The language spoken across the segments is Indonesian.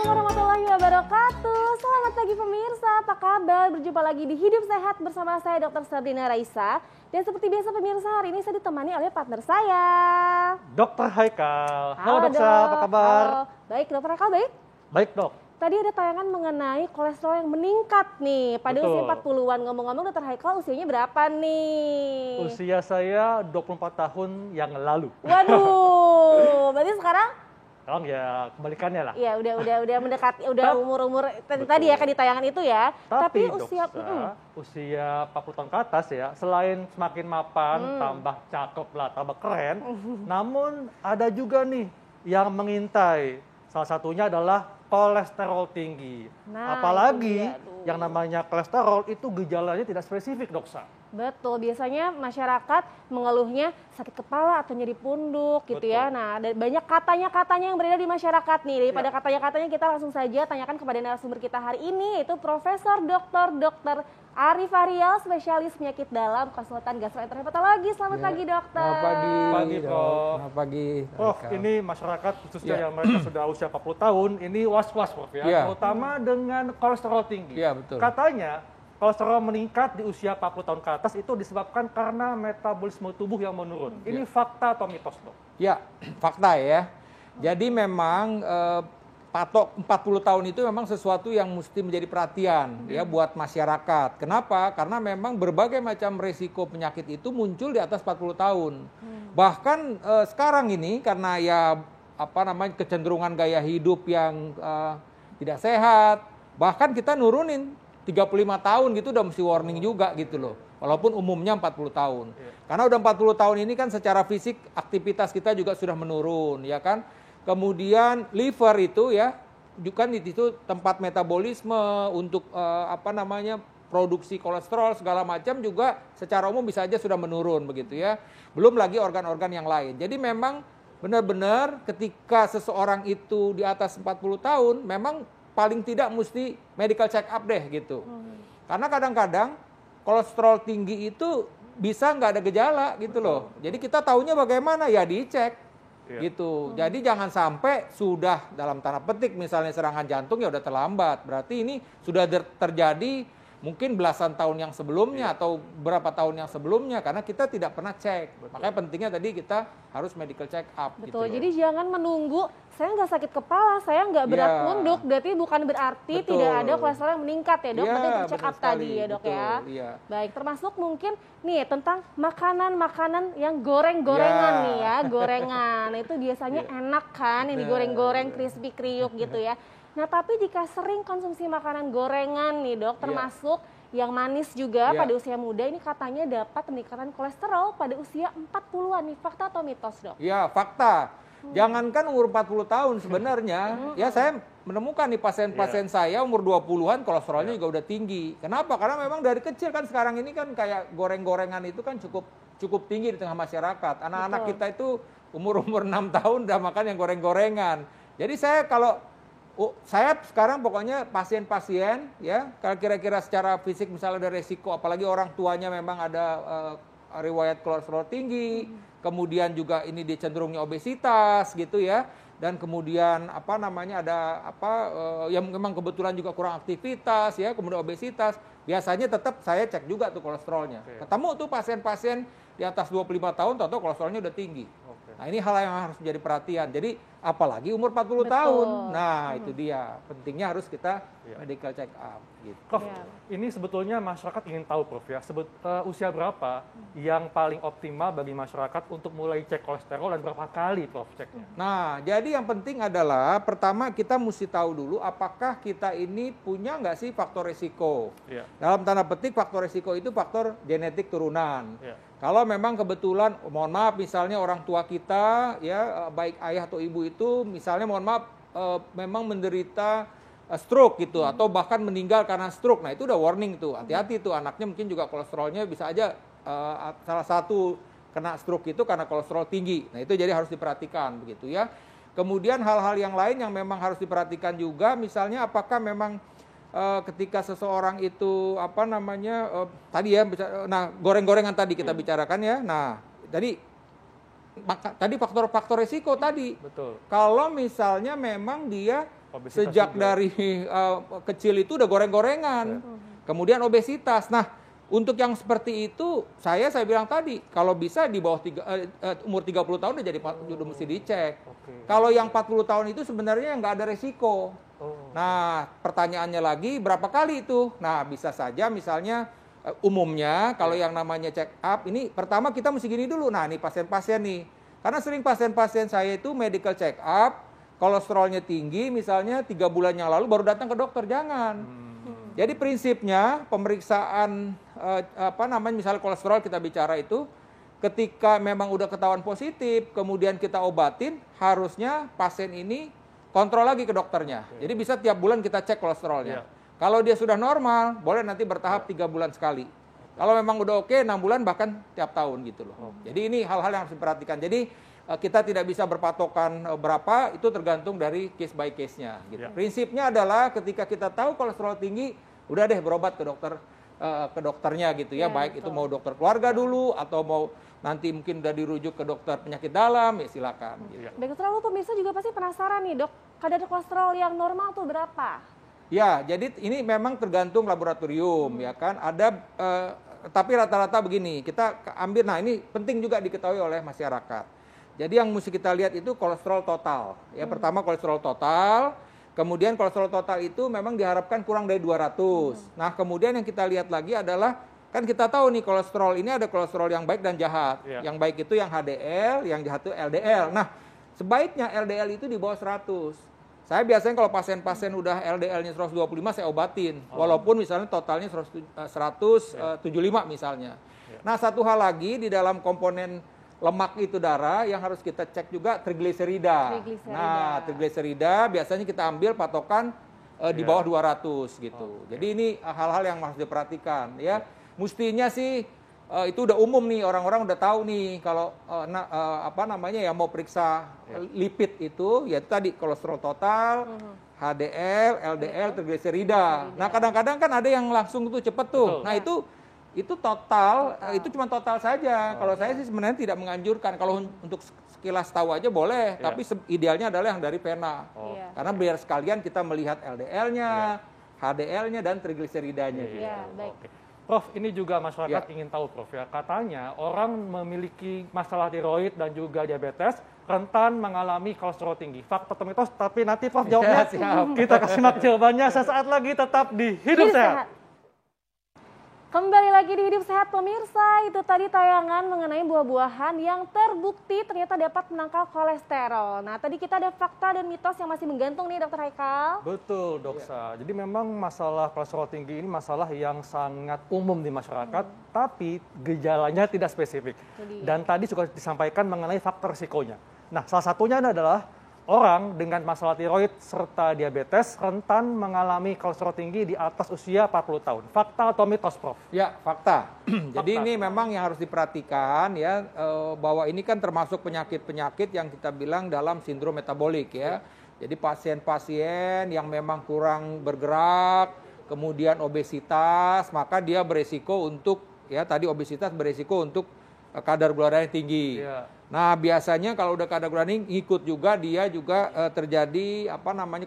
Assalamualaikum warahmatullahi wabarakatuh. Selamat pagi pemirsa, apa kabar? Berjumpa lagi di Hidup Sehat bersama saya Dr. Sardina Raisa. Dan seperti biasa pemirsa, hari ini saya ditemani oleh partner saya, Dr. Haikal. Halo Halo, dokter, apa kabar? Halo. Baik, Dokter Haikal baik? Baik dok. Tadi ada tayangan mengenai kolesterol yang meningkat nih pada Betul. usia 40-an. Ngomong-ngomong Dokter Haikal usianya berapa nih? Usia saya 24 tahun yang lalu. Waduh, berarti sekarang? Sekarang ya kebalikannya lah. Iya, udah mendekati, udah umur-umur tadi ya kan di tayangan itu ya. Tapi usia usia 40 tahun ke atas ya, selain semakin mapan, tambah cakep lah, tambah keren, namun ada juga nih yang mengintai. Salah satunya adalah kolesterol tinggi. Nah, apalagi itu dia tuh. yang namanya kolesterol itu gejalanya tidak spesifik, Dokter. Betul, biasanya masyarakat mengeluhnya sakit kepala atau nyeri punduk gitu ya. Betul. Nah, ada banyak katanya-katanya yang beredar di masyarakat nih. Daripada katanya-katanya kita langsung saja tanyakan kepada narasumber kita hari ini, yaitu Profesor Dr. Arif Ariel, spesialis penyakit dalam, konsultan gastroenterologi. Selamat pagi, dokter. Selamat pagi. Pagi, Prof. Selamat pagi. Prof, ini masyarakat khususnya Ya. yang mereka sudah usia 40 tahun, ini was-was Prof ya, Ya. terutama dengan kolesterol tinggi. Ya, betul. Katanya kolesterol meningkat di usia 40 tahun ke atas itu disebabkan karena metabolisme tubuh yang menurun. Ini fakta atau mitos, Dok? Ya, fakta ya. Jadi memang patok 40 tahun itu memang sesuatu yang mesti menjadi perhatian ya buat masyarakat. Kenapa? Karena memang berbagai macam resiko penyakit itu muncul di atas 40 tahun. Bahkan sekarang ini karena ya kecenderungan gaya hidup yang tidak sehat, bahkan kita nurunin 35 tahun gitu udah mesti warning juga gitu loh. Walaupun umumnya 40 tahun. Karena udah 40 tahun ini kan secara fisik aktivitas kita juga sudah menurun ya kan. Kemudian liver itu ya, juga itu tempat metabolisme untuk produksi kolesterol segala macam juga secara umum bisa aja sudah menurun begitu ya. Belum lagi organ-organ yang lain. Jadi memang benar-benar ketika seseorang itu di atas 40 tahun memang paling tidak mesti medical check up deh gitu. Karena kadang-kadang kolesterol tinggi itu bisa nggak ada gejala gitu loh. Jadi kita taunya bagaimana ya dicek gitu. Jadi jangan sampai sudah dalam tanda petik misalnya serangan jantung ya udah terlambat. Berarti ini sudah terjadi mungkin belasan tahun yang sebelumnya atau berapa tahun yang sebelumnya karena kita tidak pernah cek. Makanya pentingnya tadi kita harus medical check up. Betul, gitu jadi jangan menunggu saya nggak sakit kepala, saya nggak berat punduk, berarti bukan berarti tidak ada kolesterol yang meningkat ya dok, berarti untuk check up tadi ya dok ya. Baik, termasuk mungkin nih tentang makanan-makanan yang goreng-gorengan nih ya, gorengan. Nah, itu biasanya enak kan, yang digoreng-goreng, crispy kriuk gitu ya. Nah tapi jika sering konsumsi makanan gorengan nih dok, termasuk yang manis juga pada usia muda, ini katanya dapat peningkatan kolesterol pada usia 40-an nih, fakta atau mitos dok? Ya fakta, jangankan umur 40 tahun sebenarnya, ya saya menemukan nih pasien-pasien saya umur 20-an kolesterolnya juga udah tinggi. Kenapa? Karena memang dari kecil kan sekarang ini kan kayak goreng-gorengan itu kan cukup tinggi di tengah masyarakat. Anak-anak kita itu umur-umur 6 tahun udah makan yang goreng-gorengan. Jadi saya sekarang pokoknya pasien-pasien ya kalau kira-kira secara fisik misalnya ada resiko apalagi orang tuanya memang ada riwayat kolesterol tinggi, kemudian juga ini dia cenderungnya obesitas gitu ya, dan kemudian yang memang kebetulan juga kurang aktivitas ya, kemudian obesitas, biasanya tetap saya cek juga tuh kolesterolnya. Ketemu tuh pasien-pasien di atas 25 tahun atau kolesterolnya udah tinggi. Nah ini hal yang harus menjadi perhatian. Jadi apalagi umur 40 tahun. Nah itu dia. Pentingnya harus kita medical check up. Gitu. Prof, ini sebetulnya masyarakat ingin tahu Prof ya, usia berapa yang paling optimal bagi masyarakat untuk mulai cek kolesterol dan berapa kali Prof ceknya? Nah jadi yang penting adalah pertama kita mesti tahu dulu apakah kita ini punya nggak sih faktor risiko. Dalam tanda petik faktor risiko itu faktor genetik turunan. Kalau memang kebetulan, mohon maaf misalnya orang tua kita, ya baik ayah atau ibu itu, misalnya mohon maaf memang menderita stroke gitu, atau bahkan meninggal karena stroke, nah itu udah warning tuh, hati-hati tuh anaknya mungkin juga kolesterolnya bisa aja salah satu kena stroke itu karena kolesterol tinggi, nah itu jadi harus diperhatikan begitu ya. Kemudian hal-hal yang lain yang memang harus diperhatikan juga, misalnya apakah memang ketika seseorang itu tadi ya, nah goreng-gorengan tadi kita bicarakan ya. Nah, jadi tadi faktor-faktor resiko tadi. Betul. Kalau misalnya memang dia obesitas sejak juga. Dari kecil itu udah goreng-gorengan, kemudian obesitas. Nah, untuk yang seperti itu, saya bilang tadi, kalau bisa di bawah umur 30 tahun udah mesti dicek. Kalau yang 40 tahun itu sebenarnya nggak ada resiko. Nah, pertanyaannya lagi, berapa kali itu? Nah, bisa saja misalnya umumnya kalau yang namanya check up, ini pertama kita mesti gini dulu. Nah, ini pasien-pasien nih. Karena sering pasien-pasien saya itu medical check up, kolesterolnya tinggi misalnya 3 bulan yang lalu baru datang ke dokter, jangan. Jadi prinsipnya pemeriksaan misalnya kolesterol kita bicara itu, ketika memang udah ketahuan positif, kemudian kita obatin, harusnya pasien ini kontrol lagi ke dokternya. Jadi bisa tiap bulan kita cek kolesterolnya. Kalau dia sudah normal, boleh nanti bertahap 3 bulan sekali. Kalau memang udah oke, 6 bulan bahkan tiap tahun gitu loh. Jadi ini hal-hal yang harus diperhatikan. Jadi kita tidak bisa berpatokan berapa, itu tergantung dari case by case-nya. Gitu. Prinsipnya adalah ketika kita tahu kolesterol tinggi, udah deh berobat ke dokternya gitu ya. Baik betul. Itu mau dokter keluarga dulu atau mau nanti mungkin udah dirujuk ke dokter penyakit dalam, ya silakan. Gitu. Baik, dokter, lalu pemirsa juga pasti penasaran nih, Dok, kadar kolesterol yang normal tuh berapa? Ya, jadi ini memang tergantung laboratorium, ya kan. Ada, tapi rata-rata begini, kita ambil, nah ini penting juga diketahui oleh masyarakat. Jadi yang mesti kita lihat itu kolesterol total. Ya, pertama kolesterol total, kemudian kolesterol total itu memang diharapkan kurang dari 200. Nah, kemudian yang kita lihat lagi adalah, kan kita tahu nih kolesterol ini ada kolesterol yang baik dan jahat. Yang baik itu yang HDL, yang jahat itu LDL. Nah, sebaiknya LDL itu di bawah 100. Saya biasanya kalau pasien-pasien udah LDL-nya 125 saya obatin, walaupun misalnya totalnya 175 misalnya. Nah, satu hal lagi di dalam komponen lemak itu darah yang harus kita cek juga trigliserida. Nah, trigliserida biasanya kita ambil patokan di bawah 200 gitu. Jadi ini hal-hal yang harus diperhatikan ya. Mestinya sih itu udah umum nih, orang-orang udah tahu nih kalau mau periksa lipid itu, yaitu tadi kolesterol total, HDL, LDL, trigliserida. Nah, kadang-kadang kan ada yang langsung tuh cepet tuh. Nah, itu total, itu cuma total saja. Kalau saya sih sebenarnya tidak menganjurkan. Kalau untuk sekilas tahu aja boleh, tapi idealnya adalah yang dari pena. Karena biar sekalian kita melihat LDL-nya, HDL-nya, dan trigliseridanya. Baik. Prof, ini juga masyarakat ingin tahu, Prof, ya. Katanya orang memiliki masalah tiroid dan juga diabetes rentan mengalami kolesterol tinggi. Fakta atau mitos? Tapi nanti Prof jawabnya. Kita kasih jawabannya sesaat lagi, tetap di Hidup Sehat. Kembali lagi di Hidup Sehat pemirsa, itu tadi tayangan mengenai buah-buahan yang terbukti ternyata dapat menangkal kolesterol. Nah, tadi kita ada fakta dan mitos yang masih menggantung nih, Dokter Haikal. Betul, Doksa. Jadi memang masalah kolesterol tinggi ini masalah yang sangat umum di masyarakat, tapi gejalanya tidak spesifik. Dan tadi sudah disampaikan mengenai faktor risikonya. Nah, salah satunya adalah orang dengan masalah tiroid serta diabetes rentan mengalami kolesterol tinggi di atas usia 40 tahun. Fakta atau mitos, Prof? Ya, fakta. Jadi ini memang yang harus diperhatikan ya, bahwa ini kan termasuk penyakit-penyakit yang kita bilang dalam sindrom metabolik ya. Jadi pasien-pasien yang memang kurang bergerak, kemudian obesitas, maka dia beresiko untuk, ya tadi obesitas beresiko untuk kadar gula darah tinggi. Nah, biasanya kalau udah kadar gula tinggi ikut juga dia juga terjadi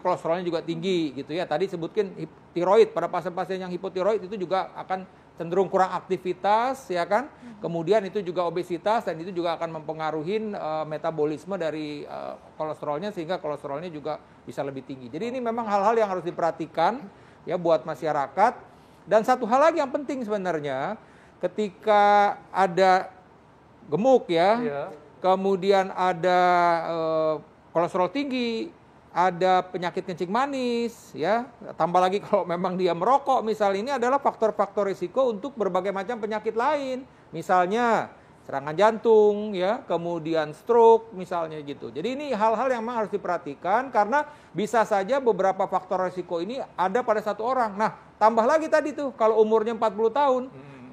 kolesterolnya juga tinggi gitu ya. Tadi sebutkan tiroid, pada pasien-pasien yang hipotiroid itu juga akan cenderung kurang aktivitas ya kan. Kemudian itu juga obesitas dan itu juga akan mempengaruhi metabolisme dari kolesterolnya sehingga kolesterolnya juga bisa lebih tinggi. Jadi ini memang hal-hal yang harus diperhatikan ya buat masyarakat. Dan satu hal lagi yang penting sebenarnya, ketika ada gemuk ya. Kemudian ada kolesterol tinggi, ada penyakit kencing manis, ya. Tambah lagi kalau memang dia merokok, misalnya ini adalah faktor-faktor risiko untuk berbagai macam penyakit lain. Misalnya serangan jantung, ya, kemudian stroke, misalnya gitu. Jadi ini hal-hal yang memang harus diperhatikan karena bisa saja beberapa faktor risiko ini ada pada satu orang. Nah, tambah lagi tadi tuh kalau umurnya 40 tahun.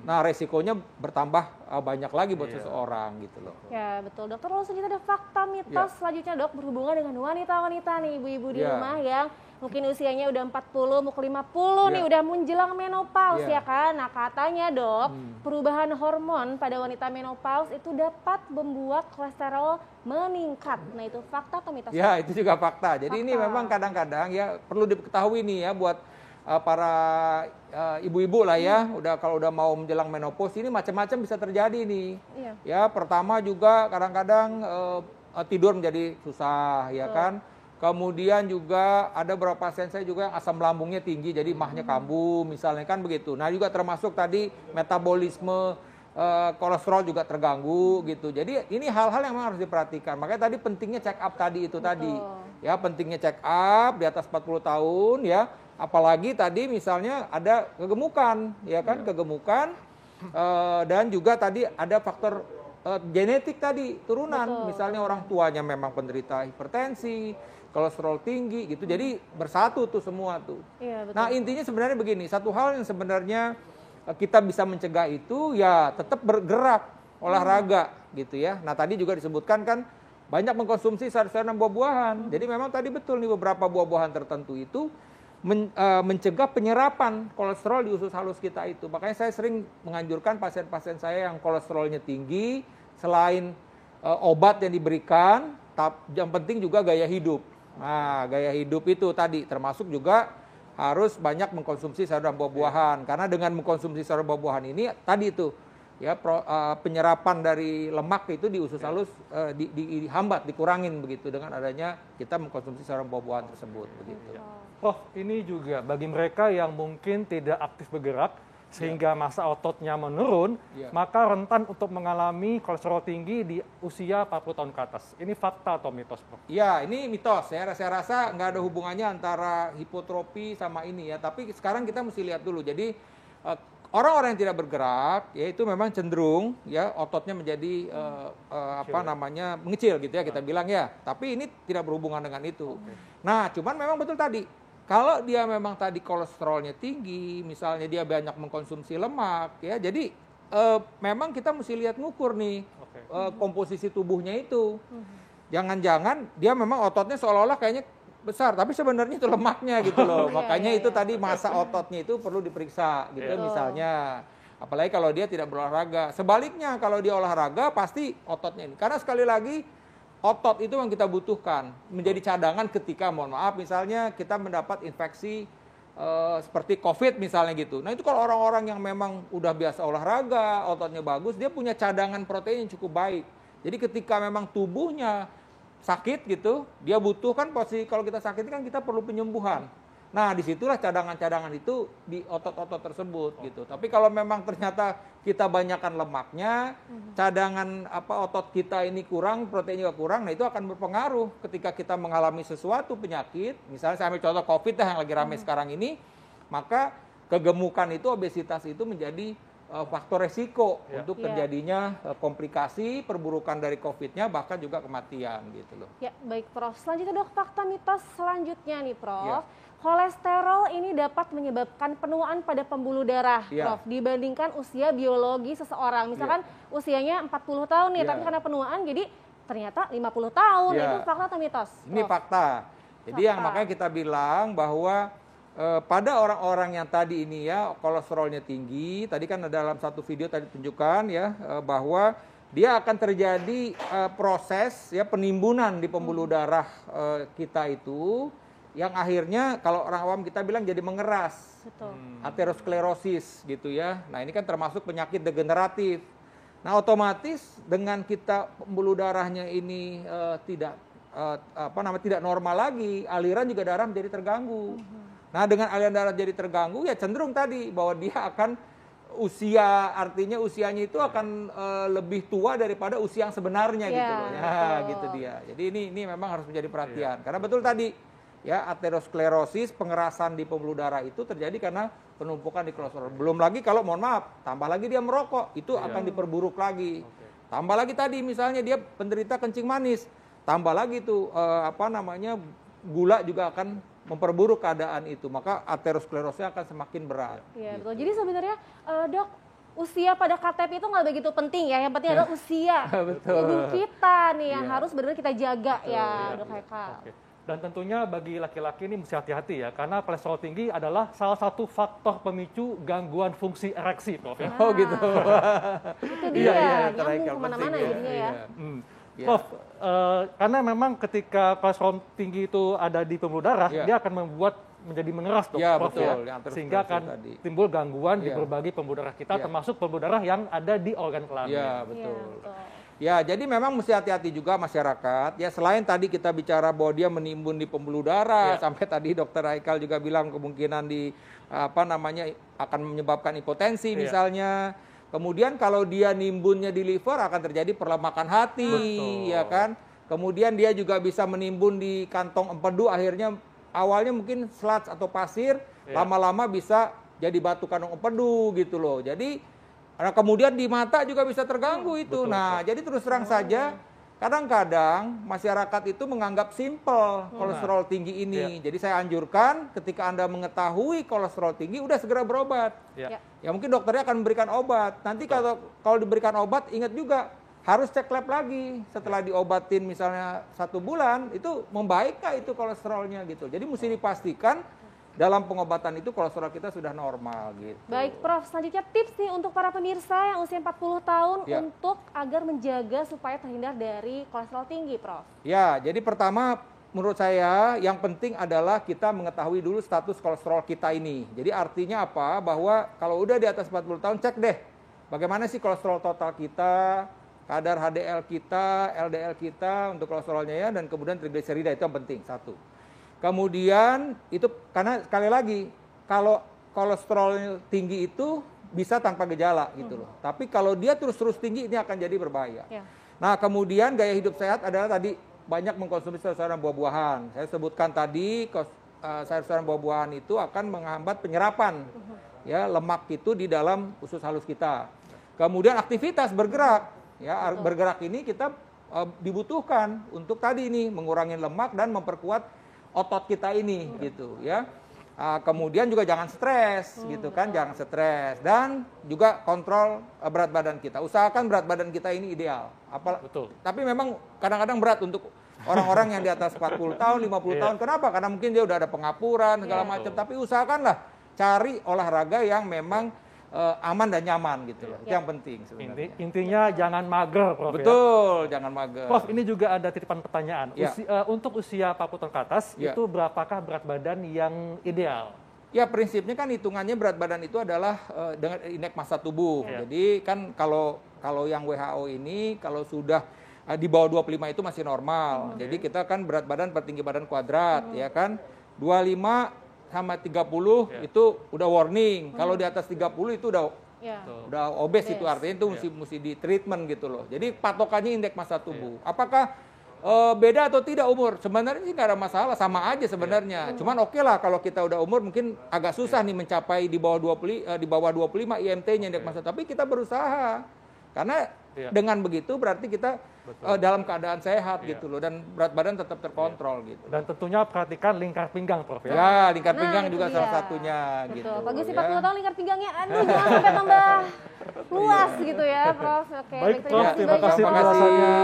Nah, resikonya bertambah banyak lagi buat seseorang gitu loh. Ya, betul. Dokter, lalu kita ada fakta mitos selanjutnya, Dok, berhubungan dengan wanita-wanita nih, ibu-ibu di rumah yang mungkin usianya udah 40, mau ke 50 nih, udah menjelang menopause ya kan. Nah katanya dok, perubahan hormon pada wanita menopause itu dapat membuat kolesterol meningkat. Nah itu fakta atau mitos? Ya itu juga fakta. Jadi ini memang kadang-kadang ya perlu diketahui nih ya buat para ibu-ibu lah ya, kalau udah mau menjelang menopause ini macam-macam bisa terjadi nih. Ya pertama juga kadang-kadang tidur menjadi susah ya kan. Kemudian juga ada beberapa pasien saya juga yang asam lambungnya tinggi, jadi mahnya kambuh misalnya kan begitu. Nah juga termasuk tadi metabolisme kolesterol juga terganggu gitu. Jadi ini hal-hal yang memang harus diperhatikan. Makanya tadi pentingnya check up tadi itu tadi. Ya pentingnya check up di atas 40 tahun ya. Apalagi tadi misalnya ada kegemukan, ya kan, kegemukan dan juga tadi ada faktor genetik tadi, turunan. Misalnya orang tuanya memang penderita hipertensi, kolesterol tinggi gitu. Jadi bersatu tuh semua tuh. Nah intinya sebenarnya begini, satu hal yang sebenarnya kita bisa mencegah itu ya tetap bergerak, olahraga gitu ya. Nah tadi juga disebutkan kan banyak mengkonsumsi sayur-sayuran dan buah-buahan. Jadi memang tadi betul nih beberapa buah-buahan tertentu itu mencegah penyerapan kolesterol di usus halus kita itu. Makanya saya sering menganjurkan pasien-pasien saya yang kolesterolnya tinggi, selain obat yang diberikan, yang penting juga gaya hidup. Nah, gaya hidup itu tadi termasuk juga harus banyak mengkonsumsi sayur dan buah-buahan. Karena dengan mengkonsumsi sayur dan buah-buahan ini tadi itu ya penyerapan dari lemak itu di usus halus dihambat, dikurangin begitu dengan adanya kita mengkonsumsi sayur dan buah-buahan tersebut begitu. Oh, ini juga bagi mereka yang mungkin tidak aktif bergerak sehingga massa ototnya menurun, maka rentan untuk mengalami kolesterol tinggi di usia 40 tahun ke atas. Ini fakta atau mitos, Prof? Ya, ini mitos ya. Saya rasa nggak ada hubungannya antara hipotrofi sama ini ya. Tapi sekarang kita mesti lihat dulu. Jadi orang-orang yang tidak bergerak, ya itu memang cenderung ya ototnya menjadi mengecil gitu ya kita bilang ya. Tapi ini tidak berhubungan dengan itu. Nah, cuman memang betul tadi. Kalau dia memang tadi kolesterolnya tinggi, misalnya dia banyak mengkonsumsi lemak, ya, jadi memang kita mesti lihat ngukur nih komposisi tubuhnya itu. Jangan-jangan dia memang ototnya seolah-olah kayaknya besar, tapi sebenarnya itu lemaknya gitu loh. Makanya itu tadi massa ototnya itu perlu diperiksa gitu misalnya. Apalagi kalau dia tidak berolahraga. Sebaliknya kalau dia olahraga pasti ototnya ini. Karena sekali lagi otot itu yang kita butuhkan menjadi cadangan ketika mohon maaf misalnya kita mendapat infeksi seperti COVID misalnya gitu. Nah itu kalau orang-orang yang memang udah biasa olahraga, ototnya bagus, dia punya cadangan protein yang cukup baik. Jadi ketika memang tubuhnya sakit gitu, dia butuh kan pasti kalau kita sakit kan kita perlu penyembuhan. Nah disitulah cadangan-cadangan itu di otot-otot tersebut gitu. Tapi kalau memang ternyata kita banyakkan lemaknya, cadangan otot kita ini kurang, proteinnya kurang, nah itu akan berpengaruh ketika kita mengalami sesuatu penyakit. Misalnya saya ambil contoh COVID yang lagi ramai sekarang ini, maka kegemukan itu, obesitas itu menjadi faktor resiko untuk terjadinya komplikasi, perburukan dari COVID-nya, bahkan juga kematian gitu loh. Ya baik Prof. Selanjutnya dok, fakta mitos selanjutnya nih Prof. Kolesterol ini dapat menyebabkan penuaan pada pembuluh darah, Prof, dibandingkan usia biologi seseorang. Misalkan usianya 40 tahun nih, tapi karena penuaan jadi ternyata 50 tahun. Itu fakta atau mitos? Ini fakta. Jadi yang makanya kita bilang bahwa pada orang-orang yang tadi ini ya kolesterolnya tinggi, tadi kan dalam satu video tadi tunjukkan ya bahwa dia akan terjadi proses ya penimbunan di pembuluh darah kita itu yang akhirnya kalau orang awam kita bilang jadi mengeras. Aterosklerosis gitu ya. Nah, ini kan termasuk penyakit degeneratif. Nah, otomatis dengan kita pembuluh darahnya ini tidak normal lagi, aliran juga darah menjadi terganggu. Nah, dengan aliran darah jadi terganggu ya cenderung tadi bahwa dia akan artinya usianya itu akan lebih tua daripada usia yang sebenarnya gitu loh. Ya, gitu dia. Jadi ini memang harus menjadi perhatian. Karena betul tadi ya aterosklerosis, pengerasan di pembuluh darah itu terjadi karena penumpukan di kolesterol. Belum lagi kalau mohon maaf, tambah lagi dia merokok, itu akan diperburuk lagi. Tambah lagi tadi misalnya dia penderita kencing manis, tambah lagi tuh gula juga akan memperburuk keadaan itu. Maka aterosklerosisnya akan semakin berat. Iya, betul. Jadi sebenarnya dok, usia pada KTP itu nggak begitu penting ya. Yang penting adalah usia tubuh kita nih yang harus benar-benar kita jaga dok Heka. Dan tentunya bagi laki-laki ini mesti hati-hati ya, karena kolesterol tinggi adalah salah satu faktor pemicu gangguan fungsi ereksi, Prof. Ya. Oh gitu. Itu dia, nyambung kemana-mana jadinya ya. Prof, karena memang ketika kolesterol tinggi itu ada di pembuluh darah, dia akan membuat menjadi mengeras, Prof. Betul, ya. Sehingga akan timbul gangguan di berbagai pembuluh darah kita, termasuk pembuluh darah yang ada di organ kelamin. Iya, betul. Ya, jadi memang mesti hati-hati juga masyarakat. Ya, selain tadi kita bicara bahwa dia menimbun di pembuluh darah, sampai tadi Dokter Haikal juga bilang kemungkinan di akan menyebabkan hipotensi misalnya. Kemudian kalau dia nimbunnya di liver akan terjadi perlemakan hati, ya kan? Kemudian dia juga bisa menimbun di kantong empedu, akhirnya awalnya mungkin sludge atau pasir, lama-lama bisa jadi batu kantong empedu gitu loh. Jadi kemudian di mata juga bisa terganggu itu. Jadi terus terang saja, kadang-kadang masyarakat itu menganggap simple kolesterol tinggi ini. Jadi saya anjurkan ketika Anda mengetahui kolesterol tinggi, udah segera berobat. Ya mungkin dokternya akan memberikan obat. Nanti kalau diberikan obat, ingat juga harus cek lab lagi. Setelah diobatin misalnya 1 bulan, itu membaikkah itu kolesterolnya gitu. Jadi mesti dipastikan dalam pengobatan itu kolesterol kita sudah normal gitu. Baik Prof, selanjutnya tips nih untuk para pemirsa yang usia 40 tahun untuk agar menjaga supaya terhindar dari kolesterol tinggi, Prof. Ya, jadi pertama menurut saya yang penting adalah kita mengetahui dulu status kolesterol kita ini. Jadi artinya apa? Bahwa kalau udah di atas 40 tahun cek deh bagaimana sih kolesterol total kita, kadar HDL kita, LDL kita untuk kolesterolnya ya, dan kemudian trigliserida, itu yang penting, satu. Kemudian itu karena sekali lagi kalau kolesterol tinggi itu bisa tanpa gejala gitu loh. Tapi kalau dia terus-terus tinggi ini akan jadi berbahaya. Nah, kemudian gaya hidup sehat adalah tadi banyak mengkonsumsi sayur-sayuran buah-buahan. Saya sebutkan tadi sayur-sayuran buah-buahan itu akan menghambat penyerapan ya lemak itu di dalam usus halus kita. Kemudian aktivitas bergerak ya, bergerak ini kita dibutuhkan untuk tadi ini mengurangi lemak dan memperkuat otot kita ini gitu ya. Kemudian juga jangan stres gitu kan, jangan stres, dan juga kontrol berat badan kita. Usahakan berat badan kita ini ideal. Betul. Tapi memang kadang-kadang berat untuk orang-orang yang di atas 40 tahun, 50 tahun. Kenapa? Karena mungkin dia udah ada pengapuran segala macam, tapi usahakanlah cari olahraga yang memang aman dan nyaman gitu loh. Itu yang penting sebenarnya. Intinya jangan mager, Prof. Betul, jangan mager. Prof, ini juga ada titipan pertanyaan. Untuk usia 40 tahun ke atas, itu berapakah berat badan yang ideal? Ya, prinsipnya kan hitungannya berat badan itu adalah dengan indeks massa tubuh. Jadi kan kalau yang WHO ini kalau sudah di bawah 25 itu masih normal. Jadi kita kan berat badan per tinggi badan kuadrat ya kan. 25 sama 30 itu udah warning. Kalau di atas 30 itu udah obes itu, artinya itu mesti di treatment gitu loh. Jadi patokannya indeks massa tubuh. Apakah beda atau tidak umur? Sebenarnya sih nggak ada masalah, sama aja sebenarnya. Cuman oke lah kalau kita udah umur mungkin agak susah nih mencapai di bawah 25 IMT-nya indeks massa. Tapi kita berusaha. Karena dengan begitu berarti kita dalam keadaan sehat gitu loh, dan berat badan tetap terkontrol gitu. Dan tentunya perhatikan lingkar pinggang, Prof. Ya, lingkar pinggang juga salah satunya gitu. Pagi sih 40 tahun lingkar pinggangnya, jangan sampai tambah luas gitu ya, Prof. Oke, baik, Prof. Terima kasih penjelasannya.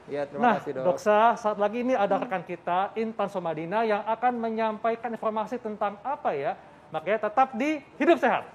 Ya, terima kasih, Dok. Doksa, saat lagi ini ada rekan kita Intan Somadina yang akan menyampaikan informasi tentang apa ya? Makanya tetap di Hidup Sehat.